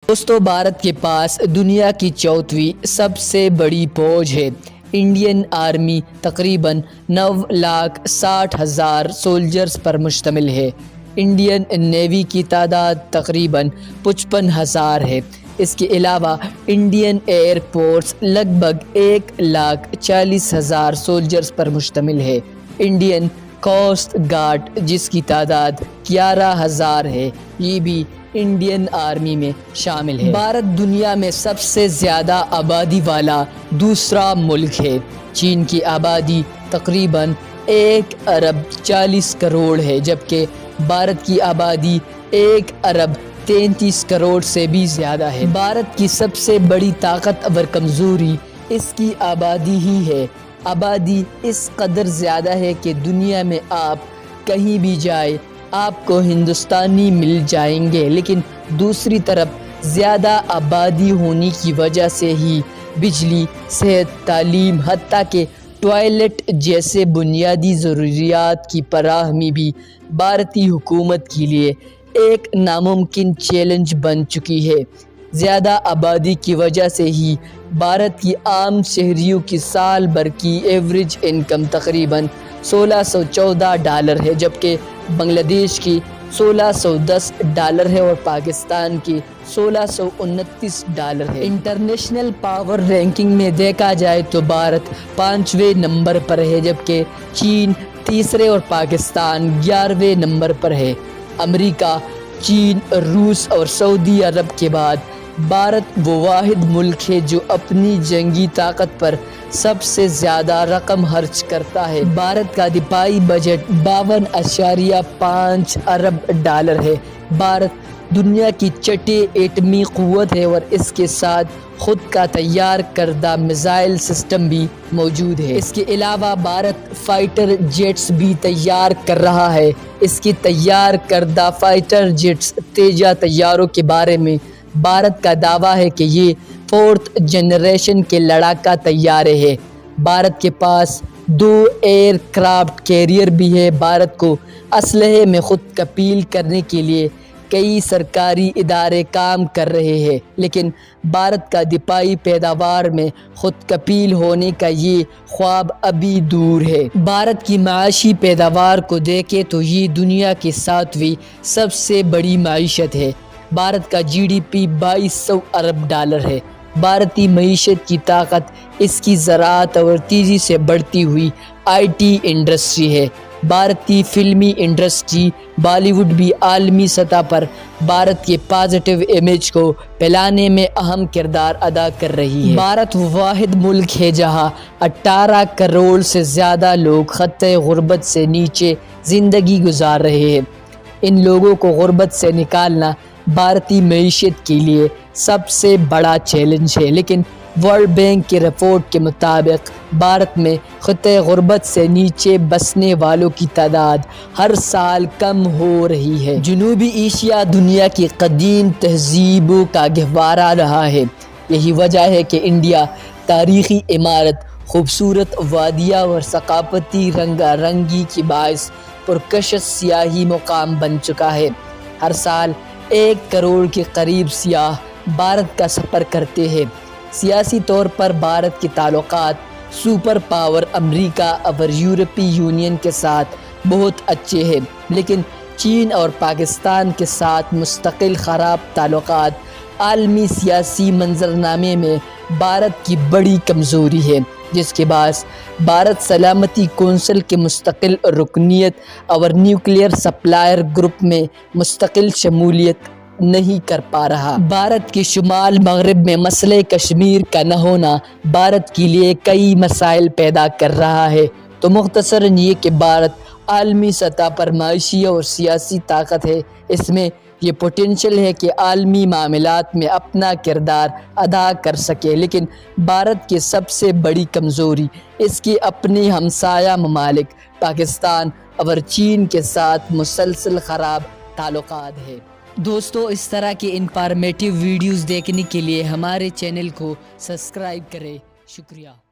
دوستو بھارت کے پاس دنیا کی چوتھویں سب سے بڑی فوج ہے۔ انڈین آرمی تقریباً 9,60,000 سولجرز پر مشتمل ہے۔ انڈین نیوی کی تعداد تقریباً 55,000 ہے۔ اس کے علاوہ انڈین ایئر فورس لگ بھگ 1,40,000 سولجرز پر مشتمل ہے۔ انڈین کوسٹ گارڈ جس کی تعداد 11,000 ہے، یہ بھی انڈین آرمی میں شامل ہے۔ بھارت دنیا میں سب سے زیادہ آبادی والا دوسرا ملک ہے۔ چین کی آبادی تقریباً 1,40,00,000,000 ہے، جبکہ بھارت کی آبادی 1,33,00,000,000 سے بھی زیادہ ہے۔ بھارت کی سب سے بڑی طاقت اور کمزوری اس کی آبادی ہی ہے۔ آبادی اس قدر زیادہ ہے کہ دنیا میں آپ کہیں بھی جائیں آپ کو ہندوستانی مل جائیں گے، لیکن دوسری طرف زیادہ آبادی ہونے کی وجہ سے ہی بجلی، صحت، تعلیم، حتیٰ کہ ٹوائلٹ جیسے بنیادی ضروریات کی فراہمی بھی بھارتی حکومت کے لیے ایک ناممکن چیلنج بن چکی ہے۔ زیادہ آبادی کی وجہ سے ہی بھارت کی عام شہریوں کی سال بھر کی ایوریج انکم تقریباً $1,614 ہے، جبکہ بنگلہ دیش کی $1,610 ہے اور پاکستان کی $1,629 ہے۔ انٹرنیشنل پاور رینکنگ میں دیکھا جائے تو بھارت 5ویں نمبر پر ہے، جبکہ چین تیسرے اور پاکستان 11ویں نمبر پر ہے۔ امریکہ، چین، روس اور سعودی عرب کے بعد بھارت وہ واحد ملک ہے جو اپنی جنگی طاقت پر سب سے زیادہ رقم خرچ کرتا ہے۔ بھارت کا دفاعی بجٹ $52.5 ارب ہے۔ بھارت دنیا کی چھٹی ایٹمی قوت ہے اور اس کے ساتھ خود کا تیار کردہ میزائل سسٹم بھی موجود ہے۔ اس کے علاوہ بھارت فائٹر جیٹس بھی تیار کر رہا ہے۔ اس کی تیار کردہ فائٹر جیٹس تیجا طیاروں کے بارے میں بھارت کا دعویٰ ہے کہ یہ 4تھ جنریشن کے لڑاکا طیارے ہیں۔ بھارت کے پاس 2 ایئر کرافٹ کیریئر بھی ہے۔ بھارت کو اسلحے میں خود کفیل کرنے کے لیے کئی سرکاری ادارے کام کر رہے ہیں، لیکن بھارت کا دفاعی پیداوار میں خود کفیل ہونے کا یہ خواب ابھی دور ہے۔ بھارت کی معاشی پیداوار کو دیکھیں تو یہ دنیا کی 7ویں سب سے بڑی معیشت ہے۔ بھارت کا GDP $2,200 ارب ہے۔ بھارتی معیشت کی طاقت اس کی زراعت اور تیزی سے بڑھتی ہوئی IT انڈسٹری ہے۔ بھارتی فلمی انڈسٹری بالی ووڈ بھی عالمی سطح پر بھارت کے پازیٹیو امیج کو پھیلانے میں اہم کردار ادا کر رہی ہے۔ بھارت وہ واحد ملک ہے جہاں 18 کروڑ سے زیادہ لوگ خطۂ غربت سے نیچے زندگی گزار رہے ہیں۔ ان لوگوں کو غربت سے نکالنا بھارتی معیشت کے لیے سب سے بڑا چیلنج ہے، لیکن ورلڈ بینک کی رپورٹ کے مطابق بھارت میں خطۂ غربت سے نیچے بسنے والوں کی تعداد ہر سال کم ہو رہی ہے۔ جنوبی ایشیا دنیا کی قدیم تہذیبوں کا گہوارہ رہا ہے۔ یہی وجہ ہے کہ انڈیا تاریخی عمارت، خوبصورت وادیاں اور ثقافتی رنگا رنگی کے باعث پرکشش سیاحی مقام بن چکا ہے۔ ہر سال 1 کروڑ کے قریب سیاح بھارت کا سفر کرتے ہیں۔ سیاسی طور پر بھارت کے تعلقات سپر پاور امریکہ اور یورپی یونین کے ساتھ بہت اچھے ہیں، لیکن چین اور پاکستان کے ساتھ مستقل خراب تعلقات عالمی سیاسی منظرنامے میں بھارت کی بڑی کمزوری ہے، جس کے باعث بھارت سلامتی کونسل کے مستقل رکنیت اور نیوکلیئر سپلائر گروپ میں مستقل شمولیت نہیں کر پا رہا۔ بھارت کے شمال مغرب میں مسئلہ کشمیر کا نہ ہونا بھارت کے لیے کئی مسائل پیدا کر رہا ہے۔ تو مختصراً یہ کہ بھارت عالمی سطح پر معاشی اور سیاسی طاقت ہے۔ اس میں یہ پوٹینشل ہے کہ عالمی معاملات میں اپنا کردار ادا کر سکے، لیکن بھارت کی سب سے بڑی کمزوری اس کے اپنے ہمسایہ ممالک پاکستان اور چین کے ساتھ مسلسل خراب تعلقات ہے۔ دوستو اس طرح کے انفارمیٹیو ویڈیوز دیکھنے کے لیے ہمارے چینل کو سبسکرائب کریں۔ شکریہ۔